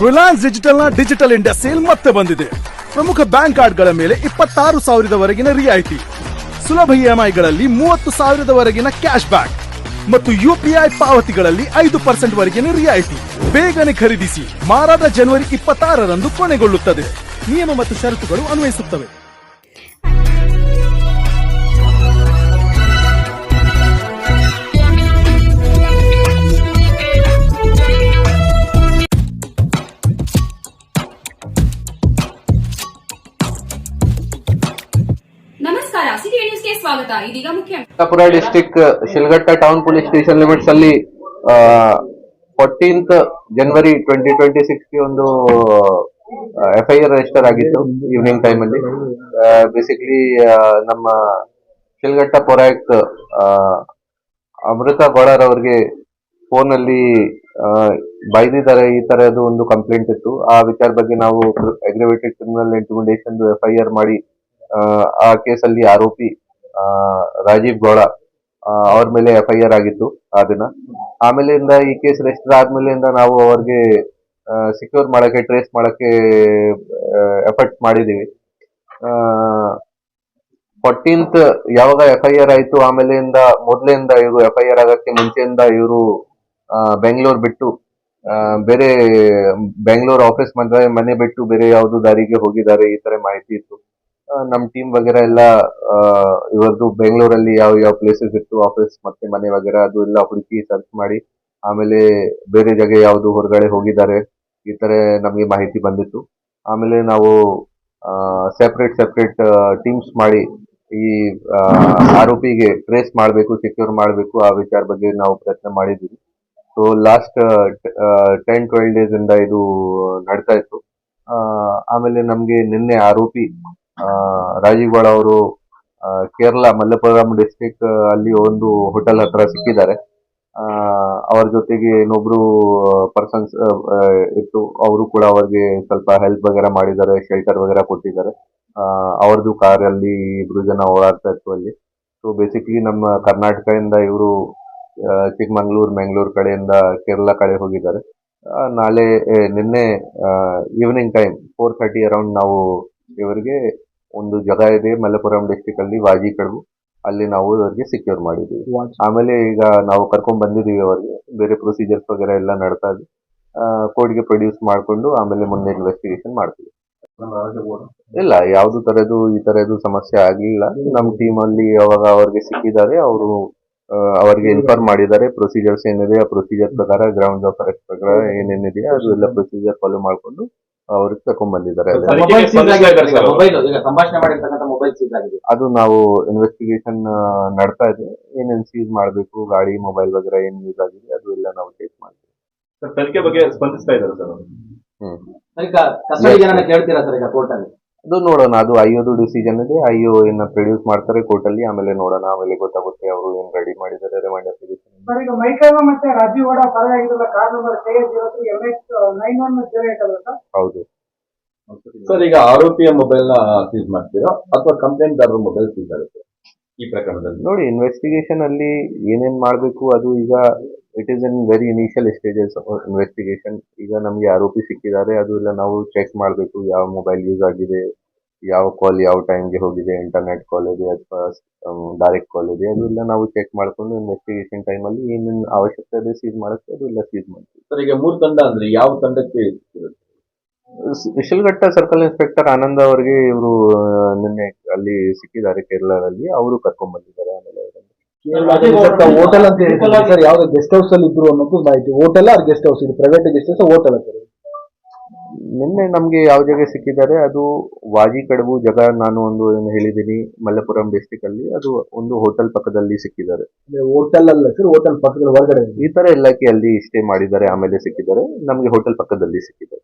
Reliance digital ನ digital India sale ಮತ್ತೆ ಬಂದಿದೆ. ಪ್ರಮುಖ ಬ್ಯಾಂಕ್ ಕಾರ್ಡ್ಗಳ ಮೇಲೆ 26,000ವರೆಗಿನ ರಿಯಾಯಿತಿ, ಸುಲಭ ಇಎಂಐಗಳಲ್ಲಿ 30,000ವರೆಗಿನ ಕ್ಯಾಶ್ ಬ್ಯಾಕ್ ಮತ್ತು ಯುಪಿಐ ಪಾವತಿಗಳಲ್ಲಿ 5% ವರೆಗಿನ ರಿಯಾಯಿತಿ. ಬೇಗನೆ ಖರೀದಿಸಿ, ಮಾರಾಟ ಜನವರಿ 26ರಂದು ಕೊನೆಗೊಳ್ಳುತ್ತದೆ. ನಿಯಮ ಮತ್ತು ಷರತ್ತುಗಳು ಅನ್ವಯಿಸುತ್ತವೆ. ಸ್ವಾಗತ. ಇದೀಗ ಮುಖ್ಯ Chittapur district Shilghatta town police station limits ಅಲ್ಲಿ 14th ಜನವರಿ 2026 ಒಂದು FIR ರಿಜಿಸ್ಟರ್ ಆಗಿತ್ತು ಈವ್ನಿಂಗ್ ಟೈಮ್ ಅಲ್ಲಿ. ಬೇಸಿಕಲಿ ನಮ್ಮ ಶಿಲ್ಘಟ್ಟ ಪೊರಾಯಕ್ ಅಮೃತ ಗೋಳರ್ ಅವ್ರಿಗೆ ಫೋನ್ ಅಲ್ಲಿ ಬೈದಿದ್ದಾರೆ, ಈ ತರದ್ದು ಒಂದು ಕಂಪ್ಲೇಂಟ್ ಇತ್ತು. ಆ ವಿಚಾರ ಬಗ್ಗೆ ನಾವು ಅಗ್ರಿವೇಟೆಡ್ ಕ್ರಿಮಿನಲ್ ಇಂಟಿಮಿಡೇಷನ್ FIR ಮಾಡಿ ಆ ಕೇಸಲ್ಲಿ ಆರೋಪಿ ರಾಜೀವ್ ಗೌಡ ಅವ್ರ ಮೇಲೆ FIR ಆಗಿತ್ತು ಆ ದಿನ. ಆಮೇಲಿಂದ ಈ ಕೇಸ್ ರಿಜಿಸ್ಟರ್ ಆದ್ಮೇಲಿಂದ ನಾವು ಅವ್ರಿಗೆ ಸೆಕ್ಯೂರ್ ಮಾಡಕ್ಕೆ, ಟ್ರೇಸ್ ಮಾಡಕ್ಕೆ ಎಫರ್ಟ್ ಮಾಡಿದೀವಿ. 14th ಯಾವಾಗ FIR ಆಯ್ತು, ಆಮೇಲಿಂದ ಮೊದಲಿಂದ ಇವರು FIR ಆಗಕ್ಕೆ ಮುಂಚೆಯಿಂದ ಇವರು ಬೆಂಗಳೂರು ಬಿಟ್ಟು ಬೇರೆ ಬೆಂಗಳೂರು ಆಫೀಸ್ ಮನೆ ಬಿಟ್ಟು ಬೇರೆ ಯಾವ್ದು ದಾರಿಗೆ ಹೋಗಿದ್ದಾರೆ, ಈ ತರ ಮಾಹಿತಿ ಇತ್ತು. ನಮ್ ಟೀಮ್ ವಗೇರಾ ಎಲ್ಲ ಇವರದು ಬೆಂಗಳೂರಲ್ಲಿ ಯಾವ ಯಾವ ಪ್ಲೇಸಸ್ ಇತ್ತು, ಆಫೀಸ್ ಮತ್ತೆ ಮನೆ ವಗೇರಾ ಅದು ಎಲ್ಲ ಹುಡುಕಿ ಸರ್ಚ್ ಮಾಡಿ, ಆಮೇಲೆ ಬೇರೆ ಜಾಗ ಯಾವ್ದು ಹೊರಗಡೆ ಹೋಗಿದ್ದಾರೆ ಈ ತರ ನಮ್ಗೆ ಮಾಹಿತಿ ಬಂದಿತ್ತು. ಆಮೇಲೆ ನಾವು ಸೆಪರೇಟ್ ಟೀಮ್ಸ್ ಮಾಡಿ ಈ ಆರೋಪಿಗೆ ಟ್ರೇಸ್ ಮಾಡಬೇಕು, ಸೆಕ್ಯೂರ್ ಮಾಡಬೇಕು, ಆ ವಿಚಾರ ಬಗ್ಗೆ ನಾವು ಪ್ರಯತ್ನ ಮಾಡಿದ್ವಿ. ಸೊ ಲಾಸ್ಟ್ 10-12 ಡೇಸ್ ಇಂದ ಇದು ನಡ್ತಾ ಇತ್ತು. ಆಮೇಲೆ ನಮ್ಗೆ ನಿನ್ನೆ ಆರೋಪಿ ರಾಜೀವ್ ಗೌಡ ಅವರು ಕೇರಳ ಮಲ್ಲಪುರಂ ಡಿಸ್ಟ್ರಿಕ್ಟ್ ಅಲ್ಲಿ ಒಂದು ಹೋಟೆಲ್ ಹತ್ರ ಸಿಕ್ಕಿದ್ದಾರೆ. ಅವ್ರ ಜೊತೆಗೆ ಇನ್ನೊಬ್ರು ಪರ್ಸನ್ಸ್ ಇತ್ತು, ಅವರು ಕೂಡ ಅವ್ರಿಗೆ ಸ್ವಲ್ಪ ಹೆಲ್ಪ್ ವಗೇರಾ ಮಾಡಿದ್ದಾರೆ, ಶೆಲ್ಟರ್ ವಗೇರಾ ಕೊಟ್ಟಿದ್ದಾರೆ. ಅವ್ರದ್ದು ಕಾರಲ್ಲಿ ಇಬ್ರು ಜನ ಓಡಾಡ್ತಾ ಇತ್ತು ಅಲ್ಲಿ. ಸೊ ಬೇಸಿಕಲಿ ನಮ್ಮ ಕರ್ನಾಟಕದಿಂದ ಇವರು ಚಿಕ್ಕಮಂಗ್ಳೂರ್, ಮ್ಯಾಂಗ್ಳೂರ್ ಕಡೆಯಿಂದ ಕೇರಳ ಕಡೆ ಹೋಗಿದ್ದಾರೆ. ನಿನ್ನೆ ಈವ್ನಿಂಗ್ ಟೈಮ್ 4:30 ಅರೌಂಡ್ ನಾವು ಇವರಿಗೆ ಒಂದು ಜಾಗ ಇದೆ ಮಲ್ಲಪುರಂ ಡಿಸ್ಟ್ರಿಕ್ಟ್ ಅಲ್ಲಿ, ವಾಜಿಕಡವು, ಅಲ್ಲಿ ನಾವು ಇವರಿಗೆ ಸೆಕ್ಯೂರ್ ಮಾಡಿದ್ದೀವಿ. ಆಮೇಲೆ ಈಗ ನಾವು ಕರ್ಕೊಂಡ್ ಬಂದಿದೀವಿ ಅವರಿಗೆ, ಬೇರೆ ಪ್ರೊಸೀಜರ್ಸ್ ವಗೇರಾ ಎಲ್ಲ ನಡ್ತಾ ಇದೆ. ಕೋರ್ಟ್ಗೆ ಪ್ರೊಡ್ಯೂಸ್ ಮಾಡ್ಕೊಂಡು ಆಮೇಲೆ ಮುಂದೆ ಇನ್ವೆಸ್ಟಿಗೇಷನ್ ಮಾಡ್ತೀವಿ. ಇಲ್ಲ, ಯಾವ್ದು ತರದ್ದು ಈ ತರದ್ದು ಸಮಸ್ಯೆ ಆಗ್ಲಿಲ್ಲ. ನಮ್ ಟೀಮ್ ಅಲ್ಲಿ ಯಾವಾಗ ಅವ್ರಿಗೆ ಸಿಕ್ಕಿದ್ದಾರೆ, ಅವರು ಅವರಿಗೆ ಇನ್ಫಾರ್ಮ್ ಮಾಡಿದ್ದಾರೆ ಪ್ರೊಸೀಜರ್ಸ್ ಏನಿದೆ, ಆ ಪ್ರೊಸೀಜರ್ ಪ್ರಕಾರ ಗ್ರೌಂಡ್ ಆಫ್ ಅರೆಸ್ಟ್ ಪ್ರಕಾರ ಏನೇನಿದೆ ಅದು ಎಲ್ಲ ಪ್ರೊಸೀಜರ್ ಫಾಲೋ ಮಾಡ್ಕೊಂಡು ಅವ್ರಿಗೆ ತಕೊಂಡ್ ಬಂದಿದ್ದಾರೆ. ಅದು ನಾವು ಇನ್ವೆಸ್ಟಿಗೇಷನ್ ನಡ್ತಾ ಇದೆ. ಏನೇನ್ ಸೀಸ್ ಮಾಡ್ಬೇಕು, ಗಾಡಿ, ಮೊಬೈಲ್ ವಗೇರಾ ಏನ್ ಯೂಸ್ ಆಗಿದೆ ಅದು ಎಲ್ಲ ನಾವು ಚೆಕ್ ಮಾಡ್ತೀವಿ. ತನಿಖೆ ಬಗ್ಗೆ ಸ್ಪಂದಿಸ್ತಾ ಇದ್ದಾರೆ ಸರ್. ಅದು ನೋಡೋಣ, ಅದು ಐಒದು ಡಿಸಿಷನ್ ಇದೆ. IO ಏನ ಪ್ರೊಡ್ಯೂಸ್ ಮಾಡ್ತಾರೆ ಕೋರ್ಟ್ ಅಲ್ಲಿ, ಆಮೇಲೆ ನೋಡೋಣ, ಆಮೇಲೆ ಗೊತ್ತಾಗುತ್ತೆ ಅವರು ಏನ್ ರೆಡಿ ಮಾಡಿದ್ದಾರೆ ರಿಮೈಂಡ್ ಅಪ್ಲಿಕೇಶನ್. ಮತ್ತೆ ರಾಜೀವ್ ಗೌಡ ಪರವಾಗಿರಲ್ಲ, ಕಾರ್ ನಂಬರ್ ಹೌದು ಸರ್. ಈಗ ಆರೋಪಿಯ ಮೊಬೈಲ್ ನ ಸೀಸ್ ಮಾಡ್ತೀರಾ ಅಥವಾ ಕಂಪ್ಲೇಂಟ್ ದಾರರ ಮೊಬೈಲ್ ಸೀಸ್ ಆಗುತ್ತೆ ಈ ಪ್ರಕರಣದಲ್ಲಿ? ನೋಡಿ, ಇನ್ವೆಸ್ಟಿಗೇಷನ್ ಅಲ್ಲಿ ಏನೇನ್ ಮಾಡ್ಬೇಕು ಅದು ಈಗ it is in very initial stages investigation. ಈಗ ನಮ್ಗೆ ಆರೋಪಿ ಸಿಕ್ಕಿದ್ದಾರೆ, ಅದು ಎಲ್ಲ ನಾವು ಚೆಕ್ ಮಾಡ್ಬೇಕು, ಯಾವ ಮೊಬೈಲ್ ಯೂಸ್ ಆಗಿದೆ, ಯಾವ ಕಾಲ್ ಯಾವ ಟೈಮ್ಗೆ ಹೋಗಿದೆ, ಇಂಟರ್ನೆಟ್ ಕಾಲ್ ಇದೆ ಅಥವಾ ಡೈರೆಕ್ಟ್ ಕಾಲ್ ಇದೆ, ಅದೆಲ್ಲ ನಾವು ಚೆಕ್ ಮಾಡ್ಕೊಂಡು ಇನ್ವೆಸ್ಟಿಗೇಷನ್ ಟೈಮ್ ಅಲ್ಲಿ ಏನೇನು ಅವಶ್ಯಕತೆ ಇದೆ ಸೀಸ್ ಮಾಡಕ್ಕೆ ಅದೆಲ್ಲ ಸೀಸ್ ಮಾಡ್ತೀವಿ. ಸರ್, ಈಗ 3 ತಂಡ ಅಂದ್ರೆ ಯಾವ ತಂಡಕ್ಕೆ ಶಿಲ್ಘಟ್ಟ ಸರ್ಕಲ್ ಇನ್ಸ್ಪೆಕ್ಟರ್ ಆನಂದ್ ಅವರಿಗೆ ಇವರು ನಿನ್ನೆ ಅಲ್ಲಿ ಸಿಕ್ಕಿದ್ದಾರೆ ಕೇರಳದಲ್ಲಿ, ಅವರು ಕರ್ಕೊಂಡ್ ಬಂದಿದ್ದಾರೆ. ಆಮೇಲೆ ಹೋಟೆಲ್ ಅಂತ ಹೇಳ್ತಾರೆ ಸರ್, ಯಾವ್ದು ಗೆಸ್ಟ್ ಹೌಸ್ ಅಲ್ಲಿ ಇದ್ರು ಅನ್ನೋದು ಮಾಹಿತಿ. ಹೋಟೆಲ್ ಆರ್ ಗೆಸ್ಟ್ ಹೌಸ್, ಇದು ಪ್ರೈವೇಟ್ ಗೆಸ್ಟ್ ಹೌಸ್, ಹೋಟೆಲ್ ಅಂತ ನಿನ್ನೆ ನಮ್ಗೆ ಯಾವ ಜಾಗ ಸಿಕ್ಕಿದ್ದಾರೆ, ಅದು ವಾಜಿಕಡವು ಜಾಗ, ನಾನು ಒಂದು ಏನು ಹೇಳಿದ್ದೀನಿ ಮಲ್ಲಪುರಂ ಡಿಸ್ಟ್ರಿಕ್ಟ್ ಅಲ್ಲಿ, ಅದು ಒಂದು ಹೋಟೆಲ್ ಪಕ್ಕದಲ್ಲಿ ಸಿಕ್ಕಿದ್ದಾರೆ. ಹೋಟೆಲ್ ಅಲ್ಲ ಸರ್, ಹೋಟೆಲ್ ಪಕ್ಕದಲ್ಲಿ ಹೊರಗಡೆ ಈ ತರ ಇಲಾಖೆ ಅಲ್ಲಿ ಸ್ಟೇ ಮಾಡಿದ್ದಾರೆ, ಆಮೇಲೆ ಸಿಕ್ಕಿದ್ದಾರೆ. ನಮ್ಗೆ ಹೋಟೆಲ್ ಪಕ್ಕದಲ್ಲಿ ಸಿಕ್ಕಿದ್ದಾರೆ.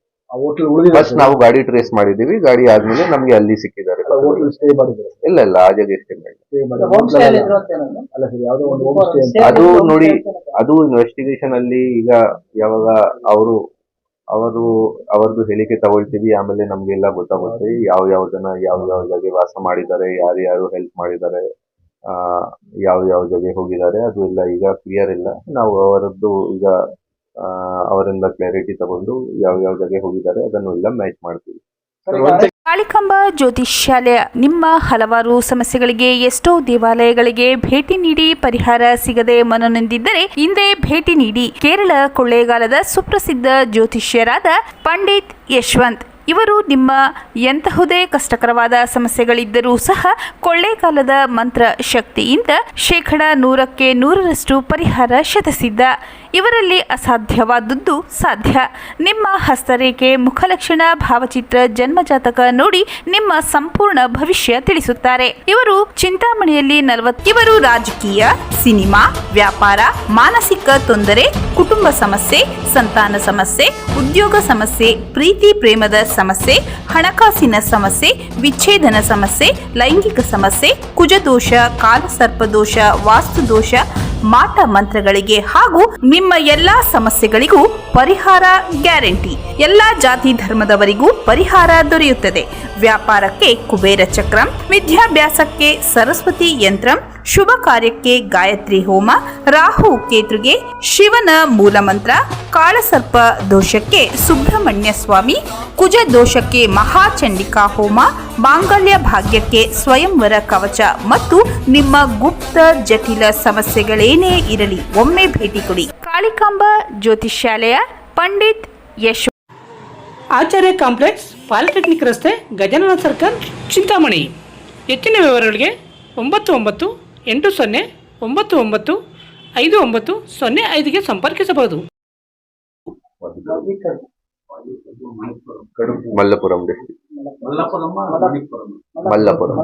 ಫಸ್ಟ್ ನಾವು ಗಾಡಿ ಟ್ರೇಸ್ ಮಾಡಿದೀವಿ, ಗಾಡಿ ಆದ್ಮೇಲೆ ನಮ್ಗೆ ಅಲ್ಲಿ ಸಿಕ್ಕಿದ್ದಾರೆ. ಇಲ್ಲ, ಆ ಜಾಗ ಸ್ಟೇ ಮಾಡಿ. ಅದು ನೋಡಿ, ಅದು ಇನ್ವೆಸ್ಟಿಗೇಷನ್ ಅಲ್ಲಿ ಈಗ ಯಾವಾಗ ಅವರದು ಹೇಳಿಕೆ ತಗೊಳ್ತೀವಿ, ಆಮೇಲೆ ನಮ್ಗೆಲ್ಲ ಗೊತ್ತಾಗುತ್ತೆ ಯಾವ ಜನ ಯಾವ ಜಾಗ ವಾಸ ಮಾಡಿದ್ದಾರೆ, ಯಾರು ಹೆಲ್ಪ್ ಮಾಡಿದ್ದಾರೆ, ಯಾವ ಜಾಗ ಹೋಗಿದ್ದಾರೆ, ಅದು ಎಲ್ಲ ಈಗ ಕ್ಲಿಯರ್ ಇಲ್ಲ. ನಾವು ಅವರದ್ದು ಈಗ ಅವರಿಂದ ಕ್ಲಾರಿಟಿ ತಗೊಂಡು ಯಾವ ಜಾಗ ಹೋಗಿದ್ದಾರೆ ಅದನ್ನು ಎಲ್ಲ ಮ್ಯಾಚ್ ಮಾಡ್ತೀವಿ. ಕಾಳಿಕಾಂಬಾ ಜ್ಯೋತಿಷ್ಯಾಲಯ ನಿಮ್ಮ ಹಲವಾರು ಸಮಸ್ಯೆಗಳಿಗೆ ಎಷ್ಟೋ ದೇವಾಲಯಗಳಿಗೆ ಭೇಟಿ ನೀಡಿ ಪರಿಹಾರ ಸಿಗದೆ ಮನನೊಂದಿದ್ದರೆ ಹಿಂದೆ ಭೇಟಿ ನೀಡಿ. ಕೇರಳ ಕೊಳ್ಳೇಗಾಲದ ಸುಪ್ರಸಿದ್ಧ ಜ್ಯೋತಿಷ್ಯರಾದ ಪಂಡಿತ್ ಯಶವಂತ್ ಇವರು ನಿಮ್ಮ ಎಂತಹುದೇ ಕಷ್ಟಕರವಾದ ಸಮಸ್ಯೆಗಳಿದ್ದರೂ ಸಹ ಕೊಳ್ಳೇಗಾಲದ ಮಂತ್ರ ಶಕ್ತಿಯಿಂದ 100% ಪರಿಹಾರ ಶತಸಿದ್ಧ. ಇವರಲ್ಲಿ ಅಸಾಧ್ಯವಾದದ್ದು ಸಾಧ್ಯ. ನಿಮ್ಮ ಹಸ್ತರೇಖೆ, ಮುಖಲಕ್ಷಣ, ಭಾವಚಿತ್ರ, ಜನ್ಮಜಾತಕ ನೋಡಿ ನಿಮ್ಮ ಸಂಪೂರ್ಣ ಭವಿಷ್ಯ ತಿಳಿಸುತ್ತಾರೆ. ಇವರು ಚಿಂತಾಮಣಿಯಲ್ಲಿ ಇವರು ರಾಜಕೀಯ, ಸಿನಿಮಾ, ವ್ಯಾಪಾರ, ಮಾನಸಿಕ ತೊಂದರೆ, ಕುಟುಂಬ ಸಮಸ್ಯೆ, ಸಂತಾನ ಸಮಸ್ಯೆ, ಉದ್ಯೋಗ ಸಮಸ್ಯೆ, ಪ್ರೀತಿ ಪ್ರೇಮದ ಸಮಸ್ಯೆ, ಹಣಕಾಸಿನ ಸಮಸ್ಯೆ, ವಿಚ್ಛೇದನ ಸಮಸ್ಯೆ, ಲೈಂಗಿಕ ಸಮಸ್ಯೆ, ಕುಜದೋಷ, ಕಾಲಸರ್ಪದೋಷ, ವಾಸ್ತುದೋಷ, ಮಾಟ ಮಂತ್ರಗಳಿಗೆ ಹಾಗೂ ನಿಮ್ಮ ಎಲ್ಲಾ ಸಮಸ್ಯೆಗಳಿಗೂ ಪರಿಹಾರ ಗ್ಯಾರಂಟಿ. ಎಲ್ಲಾ ಜಾತಿ ಧರ್ಮದವರಿಗೂ ಪರಿಹಾರ ದೊರೆಯುತ್ತದೆ. ವ್ಯಾಪಾರಕ್ಕೆ ಕುಬೇರ ಚಕ್ರಂ, ವಿದ್ಯಾಭ್ಯಾಸಕ್ಕೆ ಸರಸ್ವತಿ ಯಂತ್ರಂ, ಶುಭ ಕಾರ್ಯಕ್ಕೆ ಗಾಯತ್ರಿ ಹೋಮ, ರಾಹು ಕೇತುಗೆ ಶಿವನ ಮೂಲಮಂತ್ರ, ಕಾಳಸರ್ಪ ದೋಷಕ್ಕೆ ಸುಬ್ರಹ್ಮಣ್ಯ ಸ್ವಾಮಿ, ಕುಜ ದೋಷಕ್ಕೆ ಮಹಾಚಂಡಿಕಾ ಹೋಮ, ಮಾಂಗಲ್ಯ ಭಾಗ್ಯಕ್ಕೆ ಸ್ವಯಂವರ ಕವಚ ಮತ್ತು ನಿಮ್ಮ ಗುಪ್ತ ಜಟಿಲ ಸಮಸ್ಯೆಗಳೇನೇ ಇರಲಿ ಒಮ್ಮೆ ಭೇಟಿ ಕೊಡಿ. ಕಾಳಿಕಾಂಬಾ ಜ್ಯೋತಿಷ್ಯಾಲಯ, ಪಂಡಿತ್ ಯಶ್, ಆಚಾರ್ಯ ಕಾಂಪ್ಲೆಕ್ಸ್, ಪಾಲಿಟೆಕ್ನಿಕ್ ರಸ್ತೆ, ಗಜಾನನ ಸರ್ಕಲ್, ಚಿಂತಾಮಣಿ. ಹೆಚ್ಚಿನ ವಿವರಗಳಿಗೆ 9980995905ಗೆ ಸಂಪರ್ಕಿಸಬಹುದು. ಮಲ್ಲಪುರಂ ಡಿಸ್ಟ್ರಿಕ್ಟ್. ಮಲ್ಲಪುರಂ.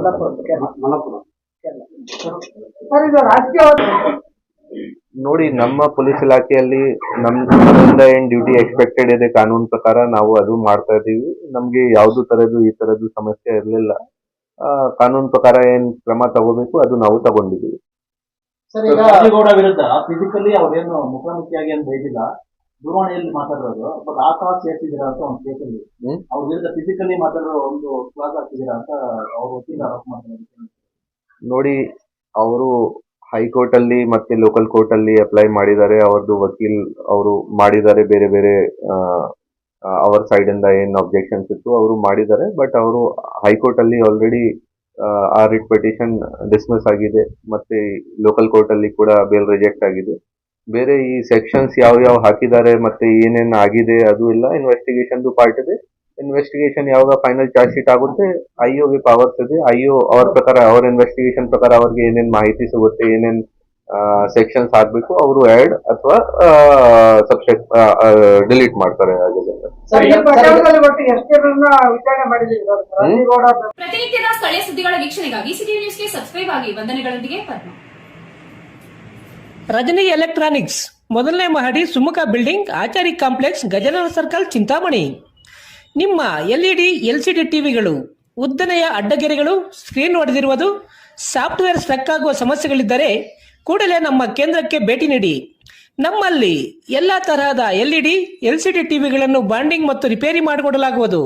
ನೋಡಿ, ನಮ್ಮ ಪೊಲೀಸ್ ಇಲಾಖೆಯಲ್ಲಿ ನಮ್ಮಿಂದ ಏನ್ ಡ್ಯೂಟಿ ಎಕ್ಸ್ಪೆಕ್ಟೆಡ್ ಇದೆ ಕಾನೂನು ಪ್ರಕಾರ ನಾವು ಅದು ಮಾಡ್ತಾ ಇದೀವಿ. ನಮ್ಗೆ ಯಾವ್ದು ಈ ತರದ್ದು ಸಮಸ್ಯೆ ಇರಲಿಲ್ಲ. ಕಾನೂನು ಪ್ರಕಾರ ಏನ್ ಕ್ರಮ ತಗೋಬೇಕು ಅದು ನಾವು ತಗೊಂಡಿದ್ದೀವಿ. ಸರ್, ಈಗ ರಾಜೇಗೌಡ ವಿರುದ್ಧ ಫಿಸಿಕಲಿ ಅವ್ರೇನು ಮುಖಾಮುಖಿಯಾಗಿ ಏನು ಬೈದಿಲ್ಲ, ದೂರವಾಣಿಯಲ್ಲಿ ಮಾತಾಡೋದು, ಬಟ್ ಆ ಕಾಲ್ ಸೇರ್ತಿದ್ದೀರಾ ಅಂತ ಒಂದು ಕೇಸಲ್ಲಿ ಅವ್ರ ವಿರುದ್ಧ ಫಿಸಿಕಲಿ ಮಾತಾಡೋ ಒಂದು ಕ್ಲಾಸ್ ಹಾಕ್ತಿದ್ದೀರಾ ಅಂತ ಅವ್ರ ವಕೀಲ ಆರೋಪ ಮಾಡ್ತಾರೆ. ನೋಡಿ, ಅವರು ಹೈಕೋರ್ಟ್ ಅಲ್ಲಿ ಮತ್ತೆ ಲೋಕಲ್ ಕೋರ್ಟ್ ಅಲ್ಲಿ ಅಪ್ಲೈ ಮಾಡಿದ್ದಾರೆ. ಅವ್ರದ್ದು ವಕೀಲ್ ಅವರು ಮಾಡಿದ್ದಾರೆ. ಬೇರೆ ಬೇರೆ ಅವರ ಸೈಡ್ ಇಂದ ಏನ್ ಅಬ್ಜೆಕ್ಷನ್ಸ್ ಇತ್ತು ಅವರು ಮಾಡಿದ್ದಾರೆ. ಬಟ್ ಅವರು ಹೈಕೋರ್ಟ್ ಅಲ್ಲಿ ಆಲ್ರೆಡಿ ಆ ರಿಟ್ ಪಿಟಿಷನ್ ಡಿಸ್ಮಿಸ್ ಆಗಿದೆ. ಮತ್ತೆ ಲೋಕಲ್ ಕೋರ್ಟ್ ಅಲ್ಲಿ ಕೂಡ ಬೇಲ್ ರಿಜೆಕ್ಟ್ ಆಗಿದೆ. ಬೇರೆ ಈ ಸೆಕ್ಷನ್ಸ್ ಯಾವ ಹಾಕಿದ್ದಾರೆ ಮತ್ತೆ ಏನೇನ್ ಆಗಿದೆ ಅದು ಎಲ್ಲ ಇನ್ವೆಸ್ಟಿಗೇಷನ್ ಪಾರ್ಟ್ ಇದೆ. ಇನ್ವೆಸ್ಟಿಗೇಷನ್ ಯಾವಾಗ ಫೈನಲ್ ಚಾರ್ಜ್ ಶೀಟ್ ಆಗುತ್ತೆ, ಐಒಗೆ ಪವರ್ಸ್ ಇದೆ. ಐಒ ಅವ್ರ ಪ್ರಕಾರ, ಅವ್ರ ಇನ್ವೆಸ್ಟಿಗೇಷನ್ ಪ್ರಕಾರ ಅವ್ರಿಗೆ ಏನೇನ್ ಮಾಹಿತಿ ಸಿಗುತ್ತೆ, ಏನೇನ್ ಸೆಕ್ಷನ್ಸ್ ಹಾಕ್ಬೇಕು ಅವರು ಆಡ್ ಅಥವಾ ಡಿಲೀಟ್ ಮಾಡ್ತಾರೆ. ಪ್ರತಿನಿತ್ಯದ ಸ್ಥಳೀಯ ಸುದ್ದಿಗಳ ವೀಕ್ಷಣೆಗಾಗಿ ಸಿಟಿ ನ್ಯೂಸ್ಗೆ ಸಬ್ಸ್ಕ್ರೈಬ್ ಆಗಿ. ವಂದನೆಗಳೊಂದಿಗೆ ಪದ್ಮ. ರಜನಿ ಎಲೆಕ್ಟ್ರಾನಿಕ್ಸ್, ಮೊದಲನೇ ಮಹಡಿ, ಸುಮುಖ ಬಿಲ್ಡಿಂಗ್, ಆಚಾರ್ಯ ಕಾಂಪ್ಲೆಕ್ಸ್, ಗಜಾನನ ಸರ್ಕಲ್, ಚಿಂತಾಮಣಿ. ನಿಮ್ಮ LED LCD ಟಿವಿಗಳು, ಉದ್ದನೆಯ ಅಡ್ಡಗೆರೆಗಳು, ಸ್ಕ್ರೀನ್ ಒಡೆದಿರುವುದು, ಸಾಫ್ಟ್ವೇರ್ ಸ್ಟ್ರಕ್ ಆಗುವ ಸಮಸ್ಯೆಗಳಿದ್ದರೆ ಕೂಡಲೇ ನಮ್ಮ ಕೇಂದ್ರಕ್ಕೆ ಭೇಟಿ ನೀಡಿ. ನಮ್ಮಲ್ಲಿ ಎಲ್ಲ ತರಹದ LED LCD ಟಿವಿಗಳನ್ನು ಬಾಂಡಿಂಗ್ ಮತ್ತು ರಿಪೇರಿ ಮಾಡಿಕೊಡಲಾಗುವುದು.